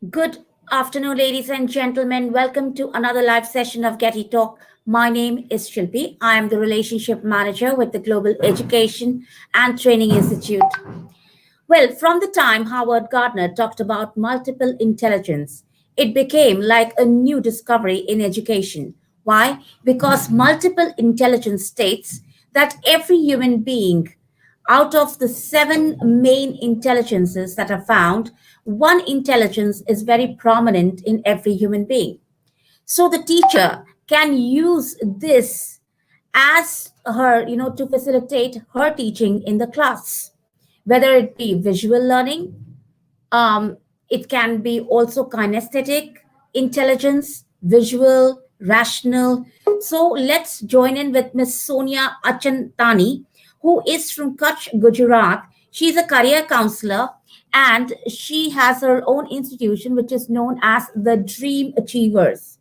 Good afternoon, ladies and gentlemen. Welcome to another live session of GETI Talk. My name is Shilpi. I am the Relationship Manager with the Global Education and Training Institute. Well, from the time Howard Gardner talked about multiple intelligence, it became like a new discovery in education. Why? Because multiple intelligence states that every human being, out of the seven main intelligences that are found, one intelligence is very prominent in every human being. So the teacher can use this as her, to facilitate her teaching in the class, whether it be visual learning, um, it can be also kinesthetic, intelligence, visual, rational. So let's join in with Miss Sonia Achantani, who is from Kutch, Gujarat. She's a career counselor and she has her own institution, which is known as the Dream Achievers.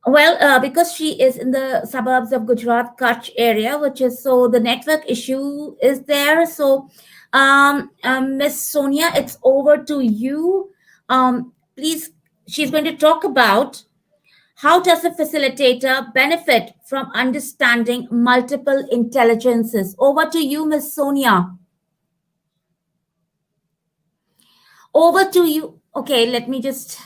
Well, because she is in the suburbs of Gujarat, Kutch area, which is so the network issue is there. So, Miss Sonia, it's over to you. Please, she's going to talk about how does a facilitator benefit from understanding multiple intelligences. Over to you, Miss Sonia. Over to you. Okay, let me just.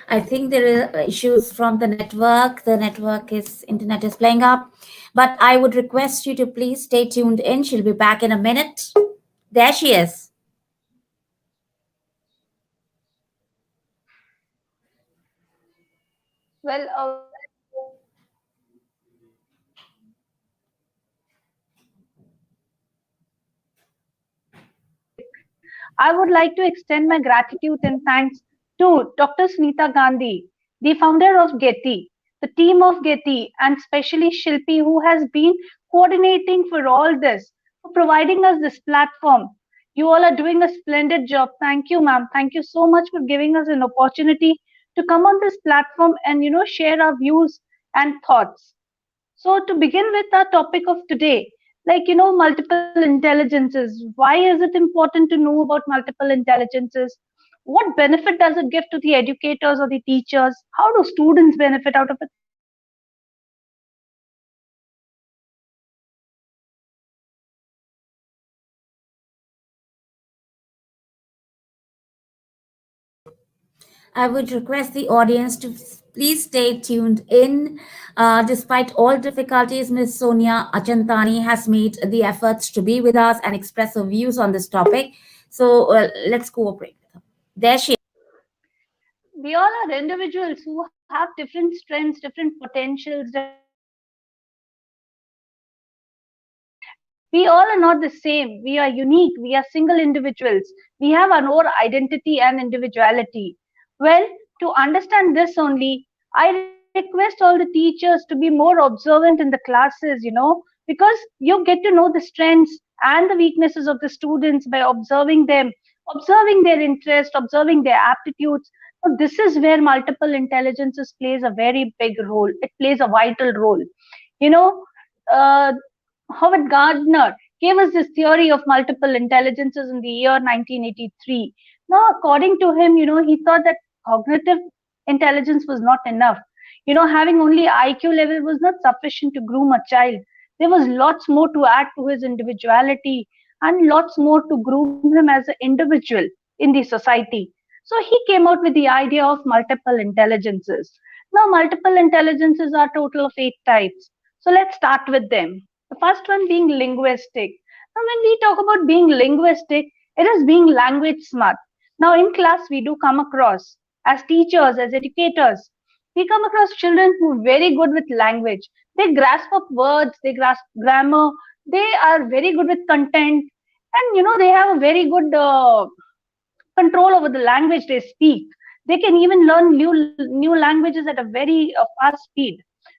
I think there are issues from the network. The network is internet is playing up. But I would request you to please stay tuned in. She'll be back in a minute. There she is. Well, I would like to extend my gratitude and thanks to Dr. Sunita Gandhi, the founder of GETI, the team of GETI, and especially Shilpi, who has been coordinating for all this, for providing us this platform. You all are doing a splendid job. Thank you, ma'am. Thank you so much for giving us an opportunity to come on this platform and share our views and thoughts. So, to begin with our topic of today, multiple intelligences. Why is it important to know about multiple intelligences? What benefit does it give to the educators or the teachers? How do students benefit out of it? So, let's start with that. I would request the audience to please stay tuned in. Despite all difficulties, Ms. Sonia Achantani has made the efforts to be with us and express her views on this topic. So let's cooperate with her. There she is. We all are individuals who have different strengths, different potentials, different abilities. We all are not the same. We are unique. We are single individuals. We have our own identity and individuality. Well, to understand this only, I request all the teachers to be more observant in the classes, because you get to know the strengths and the weaknesses of the students by observing them, observing their interest, observing their aptitudes. So this is where multiple intelligences plays a very big role. It plays a vital role. You know, uh, Howard Gardner gave us this theory of multiple intelligences in the year 1983. Now, according to him, he thought that cognitive intelligence was not enough. Having only IQ level was not sufficient to groom a child. There was lots more to add to his individuality and lots more to groom him as an individual in the society. So he came out with the idea of multiple intelligences. Now, multiple intelligences are total of 8 types. So let's start with them. The first one being linguistic. Now, when we talk about being linguistic, it is being language smart. Now, in class, we do come across, as teachers, as educators, we come across children who are very good with language. They grasp up words, they grasp grammar, they are very good with content, and they have a very good control over the language they speak. They can even learn new languages at a very fast speed.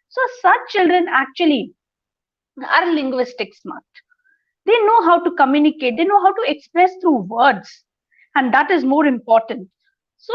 So such children actually are linguistic smart. They know how to communicate, they know how to express through words, and that is more important. So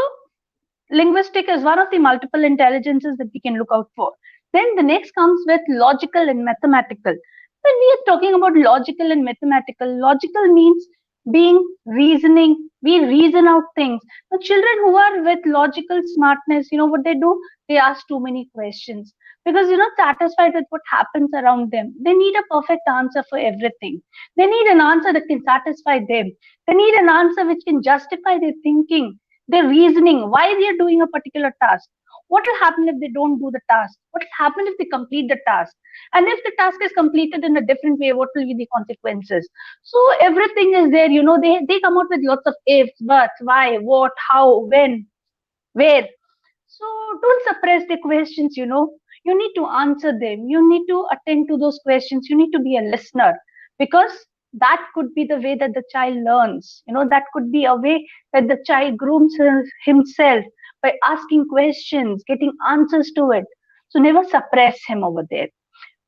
linguistic is one of the multiple intelligences that we can look out for. Then the next comes with logical and mathematical. When we are talking about logical and mathematical, logical means being reasoning. We reason out things. The children who are with logical smartness, you know what they do? They ask too many questions because you're not satisfied with what happens around them. They need a perfect answer for everything. They need an answer that can satisfy them. They need an answer which can justify their thinking, their reasoning, why they are doing a particular task. What will happen if they don't do the task? What will happen if they complete the task? And if the task is completed in a different way, what will be the consequences? So everything is there, they come out with lots of ifs, buts, why, what, how, when, where. So don't suppress the questions, you need to answer them. You need to attend to those questions. You need to be a listener because that could be the way that the child learns. That could be a way that the child grooms himself by asking questions, getting answers to it. So never suppress him over there.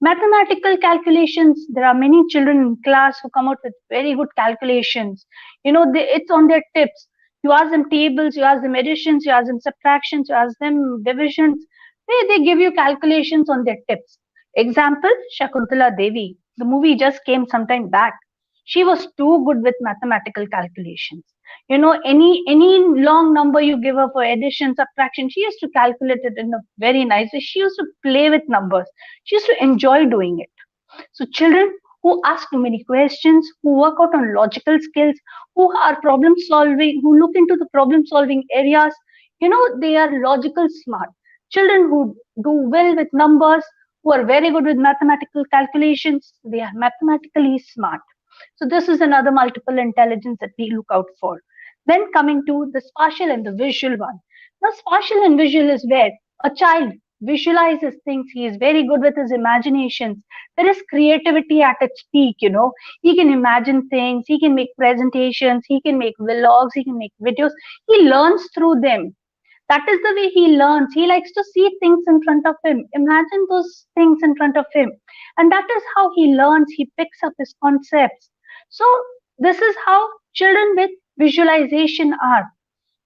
Mathematical calculations, there are many children in class who come out with very good calculations. It's on their tips. You ask them tables, you ask them additions, you ask them subtractions, you ask them divisions. They give you calculations on their tips. Example, Shakuntala Devi. The movie just came sometime back. She was too good with mathematical calculations. Any long number you give her for addition, subtraction, she used to calculate it in a very nice way. She used to play with numbers. She used to enjoy doing it. So children who ask too many questions, who work out on logical skills, who are problem solving, who look into the problem solving areas, they are logical smart. Children who do well with numbers, who are very good with mathematical calculations, they are mathematically smart. So this is another multiple intelligence that we look out for. Then coming to the spatial and the visual one. Now spatial and visual is where a child visualizes things. He is very good with his imaginations. There is creativity at its peak. He can imagine things, he can make presentations, he can make vlogs, he can make videos. He learns through them. That is the way he learns. He likes to see things in front of him, imagine those things in front of him. And that is how he learns. He picks up his concepts. So this is how children with visualization are.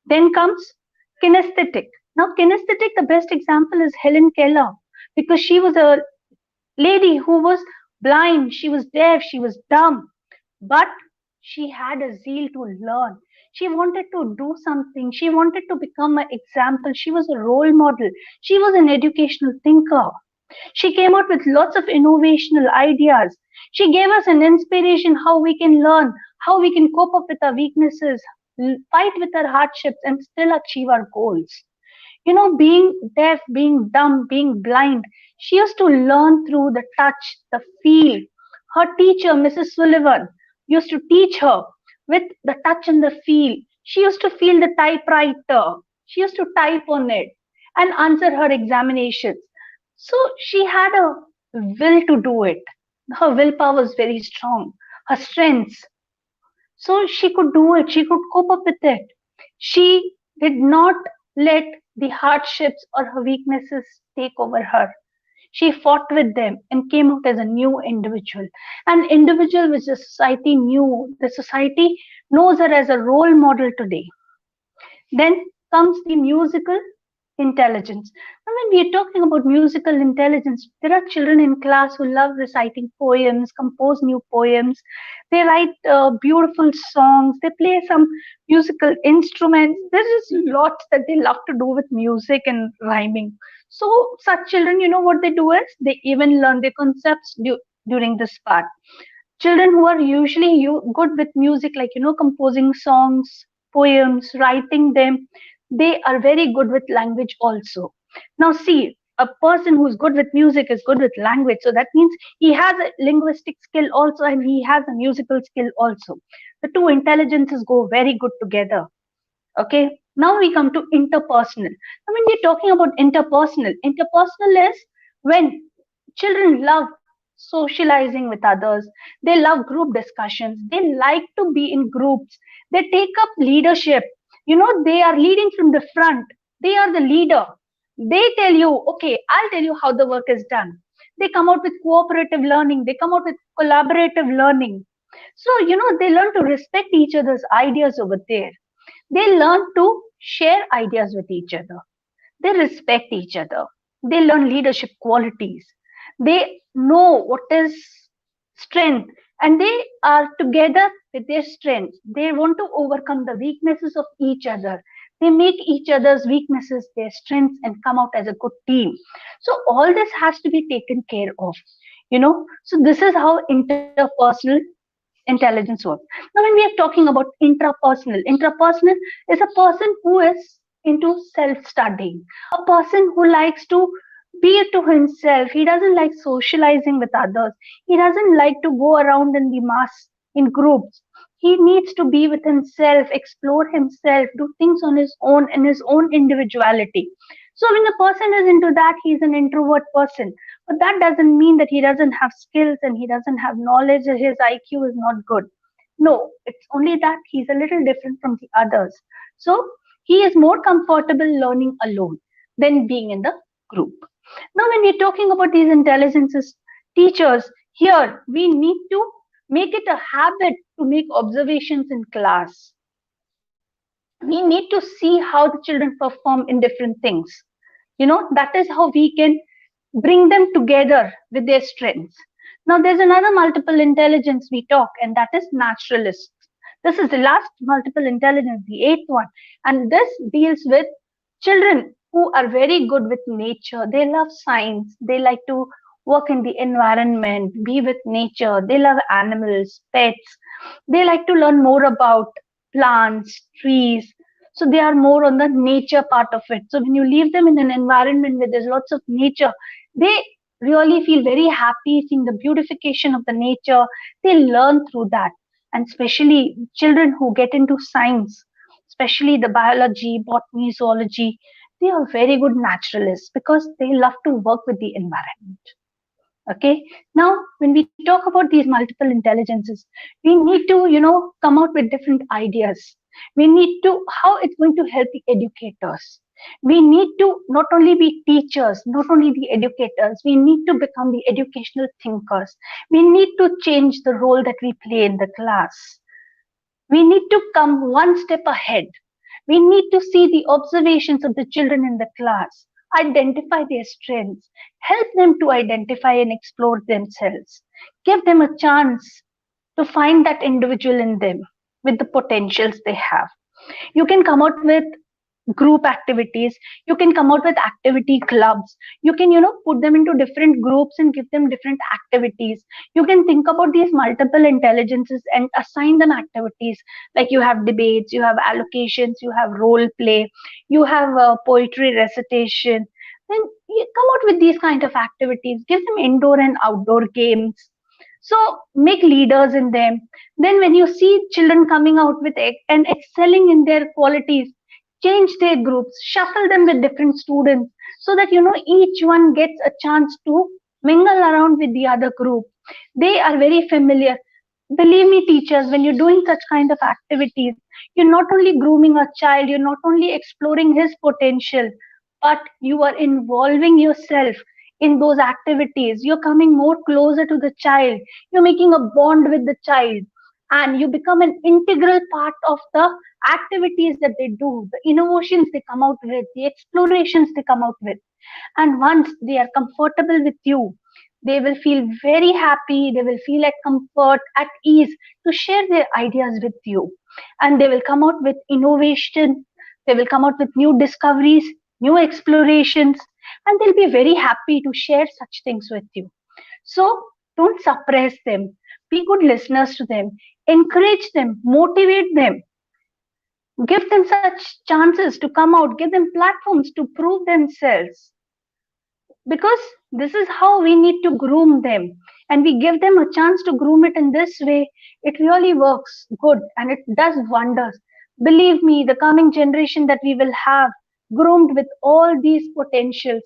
Then comes kinesthetic. Now, kinesthetic, the best example is Helen Keller because she was a lady who was blind, she was deaf, she was dumb, but she had a zeal to learn. She wanted to do something. She wanted to become an example. She was a role model. She was an educational thinker. She came out with lots of innovational ideas. She gave us an inspiration how we can learn, how we can cope up with our weaknesses, fight with our hardships, and still achieve our goals. Being deaf, being dumb, being blind, she used to learn through the touch, the feel. Her teacher, Mrs. Sullivan, used to teach her with the touch and the feel. She used to feel the typewriter. She used to type on it and answer her examinations. So she had a will to do it. Her willpower was very strong. Her strengths. So she could do it. She could cope up with it. She did not let the hardships or her weaknesses take over her. She fought with them and came out as a new individual. An individual which the society knew. The society knows her as a role model today. Then comes the musical intelligence. And when we are talking about musical intelligence, there are children in class who love reciting poems, compose new poems. They write beautiful songs. They play some musical instruments. There is lots that they love to do with music and rhyming. So such children, what they do is they even learn the concepts during this part. Children who are usually good with music, like composing songs, poems, writing them, they are very good with language also. Now see, a person who's good with music is good with language, so that means he has a linguistic skill also and he has a musical skill also. The two intelligences go very good together. Okay, now we come to interpersonal. I mean, we're talking about interpersonal is when children love socializing with others. They love group discussions. They like to be in groups. They take up leadership. They are leading from the front. They are the leader. They tell you, okay, I'll tell you how the work is done. They come out with cooperative learning, they come out with collaborative learning. So they learn to respect each other's ideas over there. They learn to share ideas with each other. They respect each other. They learn leadership qualities. They know what is strength, and they are together with their strengths. They want to overcome the weaknesses of each other. They make each other's weaknesses their strengths and come out as a good team. So all this has to be taken care of. So this is how interpersonal intelligence works. Now, when we are talking about intrapersonal is a person who is into self-studying, a person who likes to be to himself. He doesn't like socializing with others. He doesn't like to go around in the mass in groups. He needs to be with himself, explore himself, do things on his own in his own individuality. So when a person is into that, he's an introvert person. But that doesn't mean that he doesn't have skills and he doesn't have knowledge or his IQ is not good. No, it's only that he's a little different from the others. So he is more comfortable learning alone than being in the group. Now, when we're talking about these intelligences, teachers, here we need to make it a habit to make observations in class. We need to see how the children perform in different things. That is how we can bring them together with their strengths. Now, there's another multiple intelligence we talk, and that is naturalist. This is the last multiple intelligence, the eighth one, and this deals with children who are very good with nature. They love science. They like to work in the environment, be with nature. They love animals, pets. They like to learn more about plants, trees. So they are more on the nature part of it. So when you leave them in an environment where there's lots of nature, they really feel very happy seeing the beautification of the nature. They learn through that. And especially children who get into science, especially the biology, botany, zoology, they are very good naturalists because they love to work with the environment. Okay. Now, when we talk about these multiple intelligences, we need to, come out with different ideas. We need to, how it's going to help the educators. We need to not only be teachers, not only the educators, we need to become the educational thinkers. We need to change the role that we play in the class. We need to come one step ahead. We need to see the observations of the children in the class, identify their strengths, help them to identify and explore themselves, give them a chance to find that individual in them with the potentials they have. You can come out with group activities. You can come out with activity clubs. You can put them into different groups and give them different activities. You can think about these multiple intelligences and assign them activities, like you have debates, you have allocations, you have role play, you have poetry recitation. Then you come out with these kind of activities, give them indoor and outdoor games, so make leaders in them. Then when you see children coming out with and excelling in their qualities, change their groups, shuffle them with different students, so that each one gets a chance to mingle around with the other group. They are very familiar. Believe me, teachers, when you're doing such kind of activities, you're not only grooming a child, you're not only exploring his potential, but you are involving yourself in those activities. You're coming more closer to the child. You're making a bond with the child, and you become an integral part of the activities that they do, the innovations they come out with, the explorations they come out with. And once they are comfortable with you, they will feel very happy, they will feel at comfort, at ease to share their ideas with you. And they will come out with innovation, they will come out with new discoveries, new explorations, and they'll be very happy to share such things with you. So don't suppress them, be good listeners to them, encourage them, motivate them, give them such chances to come out, give them platforms to prove themselves, because this is how we need to groom them, and we give them a chance to groom it in this way. It really works good and it does wonders. Believe me, the coming generation that we will have, groomed with all these potentials,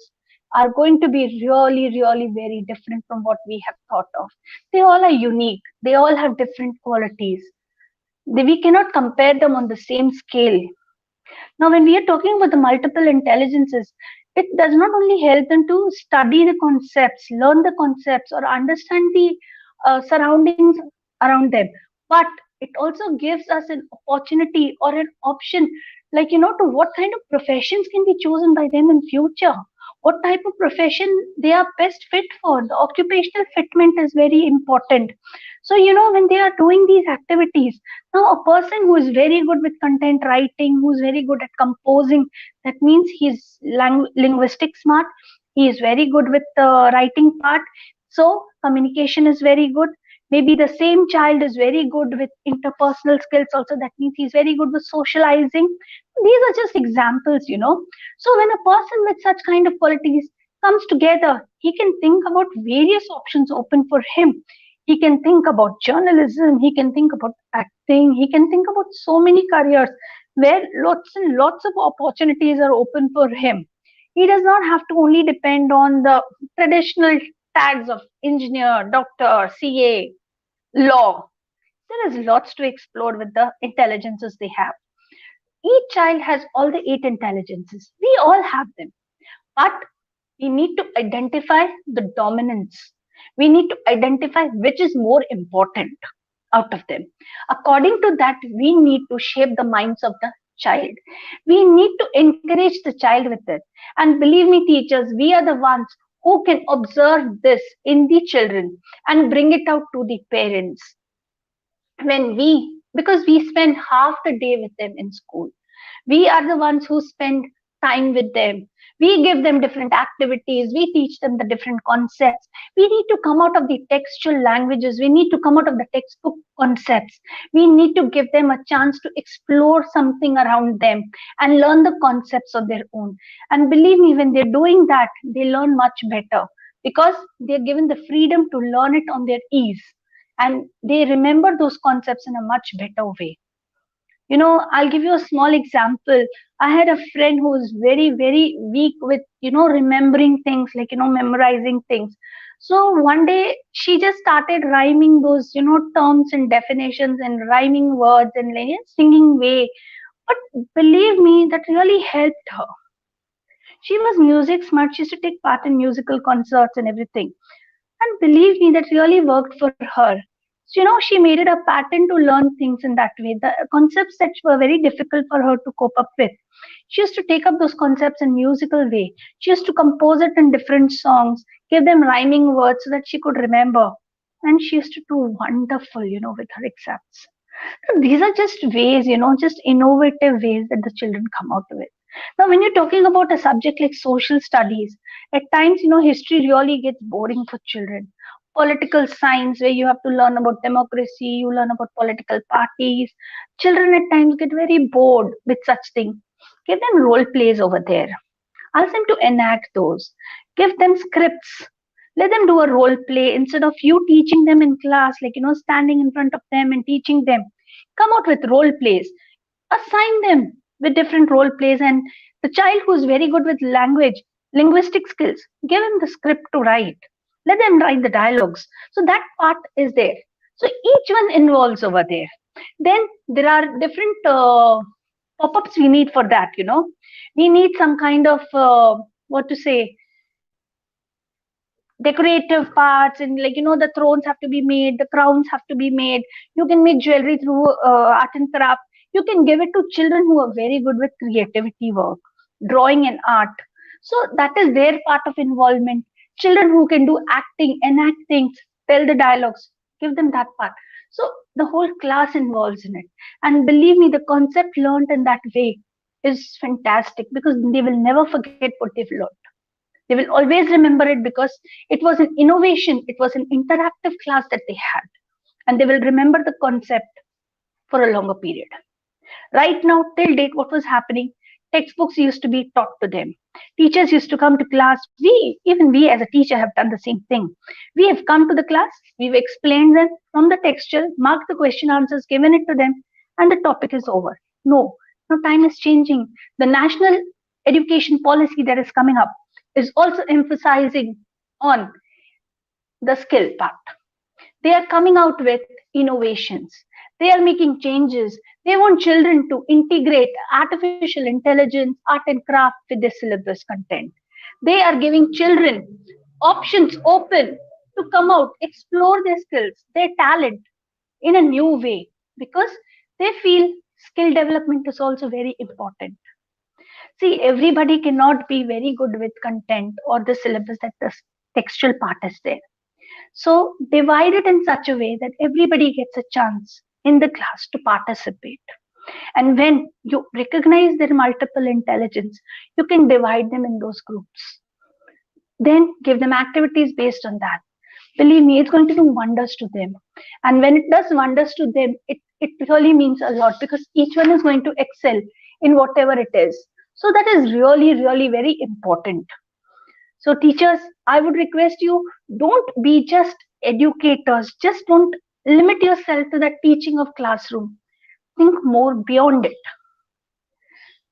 are going to be really very different from what we have thought of. They all are unique, they all have different qualities. We cannot compare them on the same scale. Now, when we are talking about the multiple intelligences, it does not only help them to study the concepts, learn the concepts, or understand the surroundings around them, but it also gives us an opportunity or an option, like, to what kind of professions can be chosen by them in future, what type of profession they are best fit for. The occupational fitment is very important. So, when they are doing these activities, now, a person who is very good with content writing, who's very good at composing, that means he's linguistic smart. He is very good with the writing part. So, communication is very good. Maybe the same child is very good with interpersonal skills also. That means he's very good with socializing. These are just examples. So, when a person with such kind of qualities comes together, he can think about various options open for him. He can think about journalism, he can think about acting, he can think about so many careers where lots and lots of opportunities are open for him. He does not have to only depend on the traditional tags of engineer, doctor, CA, law. There is lots to explore with the intelligences they have. Each child has all the eight intelligences. We all have them. But we need to identify the dominance. We need to identify which is more important out of them. According to that, we need to shape the minds of the child. We need to encourage the child with it. And believe me, teachers, we are the ones who can observe this in the children and bring it out to the parents. Because we spend half the day with them in school, we are the ones who spend time with them. We give them different activities. We teach them the different concepts. We need to come out of the textual languages. We need to come out of the textbook concepts. We need to give them a chance to explore something around them and learn the concepts of their own. And believe me, when they're doing that, they learn much better because they're given the freedom to learn it on their ease. And they remember those concepts in a much better way. I'll give you a small example. I had a friend who was very, very weak with, remembering things, like, memorizing things. So one day she just started rhyming those, terms and definitions and rhyming words and like, singing way. But believe me, that really helped her. She was music smart. She used to take part in musical concerts and everything. And believe me, that really worked for her. So, she made it a pattern to learn things in that way. The concepts that were very difficult for her to cope up with. She used to take up those concepts in musical way. She used to compose it in different songs, give them rhyming words so that she could remember. And she used to do wonderful, with her exams. So these are just ways, just innovative ways that the children come out with. Now, when you're talking about a subject like social studies, at times, history really gets boring for children. Political science, where you have to learn about democracy, you learn about political parties. Children at times get very bored with such things. Give them role plays over there. Ask them to enact those. Give them scripts. Let them do a role play instead of you teaching them in class, like, standing in front of them and teaching them. Come out with role plays. Assign them with different role plays, and the child who is very good with linguistic skills, give him the script to write. Let them write the dialogues. So that part is there. So each one involves over there. Then there are different pop-ups we need for that. We need some kind of what to say, decorative parts, and like, the thrones have to be made, the crowns have to be made. You can make jewelry through art and craft. You can give it to children who are very good with creativity work, drawing and art. So that is their part of involvement. Children who can do acting, enact things, tell the dialogues, give them that part. So the whole class involves in it. And believe me, the concept learned in that way is fantastic because they will never forget what they've learned. They will always remember it because it was an innovation, it was an interactive class that they had. And they will remember the concept for a longer period. Right now, till date, what was happening? Textbooks used to be taught to them. Teachers used to come to class. Even we as a teacher have done the same thing. We have come to the class, we've explained them from the textual, marked the question answers, given it to them, and the topic is over. No, no, time is changing. The national education policy that is coming up is also emphasizing on the skill part. They are coming out with innovations. They are making changes. They want children to integrate artificial intelligence, art and craft with their syllabus content. They are giving children options open to come out, explore their skills, their talent in a new way, because they feel skill development is also very important. See, everybody cannot be very good with content or the syllabus that the textual part is there. So divide it in such a way that everybody gets a chance in the class to participate. And when you recognize their multiple intelligence, you can divide them in those groups. Then give them activities based on that. Believe me, it's going to do wonders to them. And when it does wonders to them, it really means a lot, because each one is going to excel in whatever it is. So that is really, really very important. So, teachers, I would request you, don't be just educators. Just don't limit yourself to the teaching of classroom. Think more beyond it.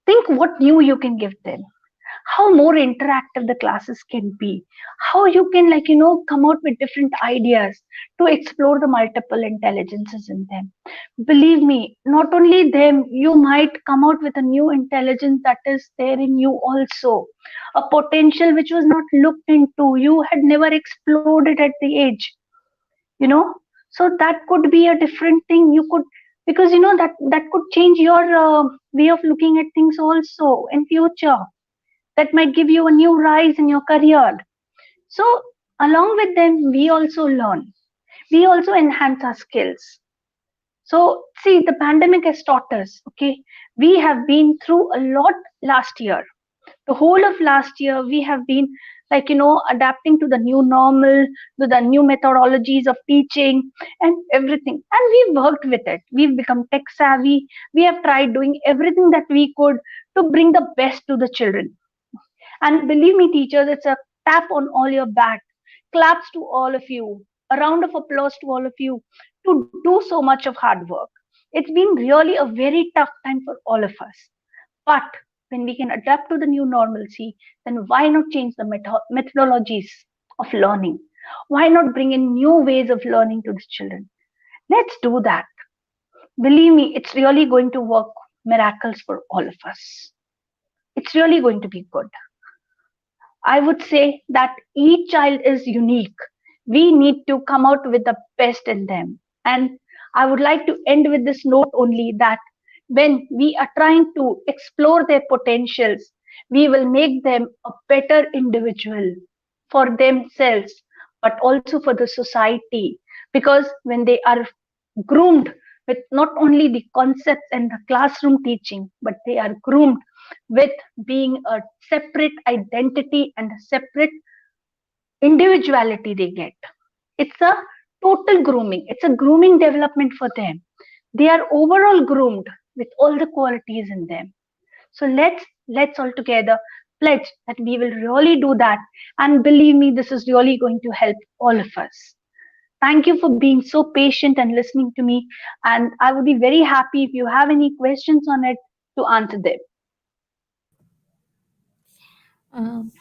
Think what new you can give them, how more interactive the classes can be, how you can, come out with different ideas to explore the multiple intelligences in them. Believe me, not only them, you might come out with a new intelligence that is there in you also, a potential which was not looked into, you had never explored it at the age, you know. So that could be a different thing. You could, because that could change your way of looking at things also in future. That might give you a new rise in your career. So along with them, we also learn, we also enhance our skills. So see, the pandemic has taught us, okay, we have been through a lot last year. The whole of last year we have been, adapting to the new normal, to the new methodologies of teaching and everything, and we've worked with it. We've become tech savvy. We have tried doing everything that we could to bring the best to the children. And believe me, teachers, it's a tap on all your back, claps to all of you, a round of applause to all of you to do so much of hard work. It's been really a very tough time for all of us. But when we can adapt to the new normalcy, then why not change the methodologies of learning? Why not bring in new ways of learning to the children? Let's do that. Believe me, it's really going to work miracles for all of us. It's really going to be good. I would say that each child is unique. We need to come out with the best in them. And I would like to end with this note only, that when we are trying to explore their potentials, we will make them a better individual for themselves, but also for the society. Because when they are groomed with not only the concepts and the classroom teaching, but they are groomed with being a separate identity and a separate individuality they get. It's a total grooming. It's a grooming development for them. They are overall groomed with all the qualities in them. So let's all together pledge that we will really do that. And believe me, this is really going to help all of us. Thank you for being so patient and listening to me. And I would be very happy if you have any questions on it to answer them.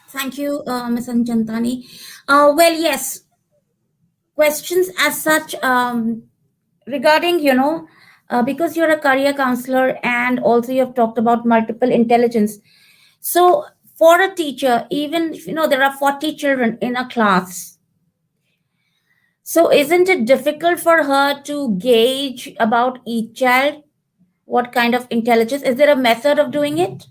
Thank you, Ms. Achantani. Well, yes, questions as such, regarding, because you're a career counselor and also you have talked about multiple intelligence. So for a teacher, even if there are 40 children in a class, so isn't it difficult for her to gauge about each child? What kind of intelligence? Is there a method of doing it?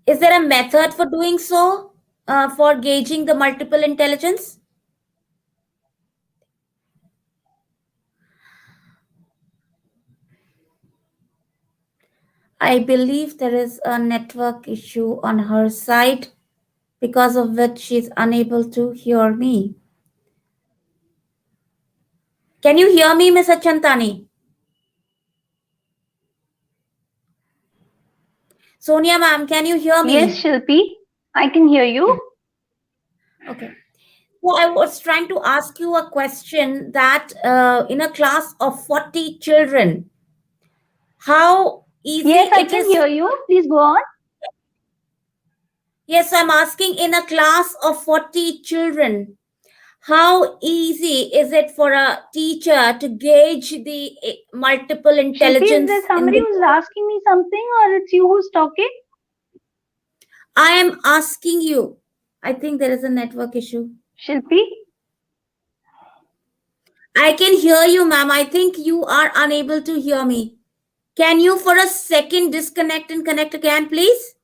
Is there a method for doing so, for gauging the multiple intelligence? I believe there is a network issue on her side, because of which she's unable to hear me. Can you hear me, Ms. Achantani? Sonia ma'am, can you hear me? Yes, Shilpi, I can hear you. Yeah. Okay. So I was trying to ask you a question that, in a class of 40 children, how easy Yes, I it can is. hear you. Please go on. Yes, I'm asking in a class of 40 children, how easy is it for a teacher to gauge the multiple Shilpi, is there intelligence in somebody the. who's asking me something, or it's you who's talking? I am asking you. I think there is a network issue. Shilpi? I can hear you, ma'am. I think you are unable to hear me. Can you for a second disconnect and connect again, please?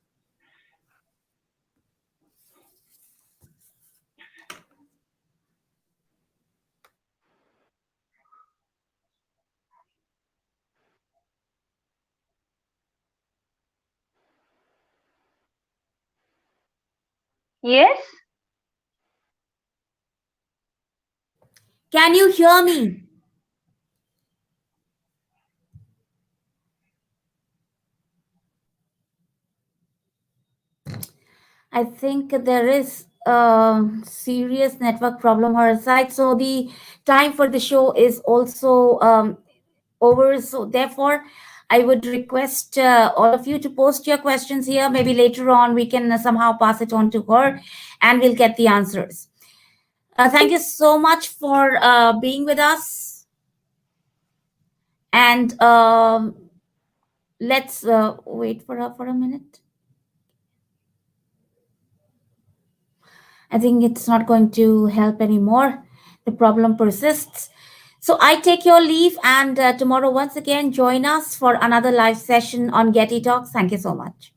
Yes? Can you hear me? I think there is a serious network problem on our side. So the time for the show is also over. So therefore, I would request all of you to post your questions here. Maybe later on we can somehow pass it on to her, and we'll get the answers. Thank you so much for being with us. And let's wait for her for a minute. I think it's not going to help anymore. The problem persists. So I take your leave, and tomorrow, once again, join us for another live session on Getty Talks. Thank you so much.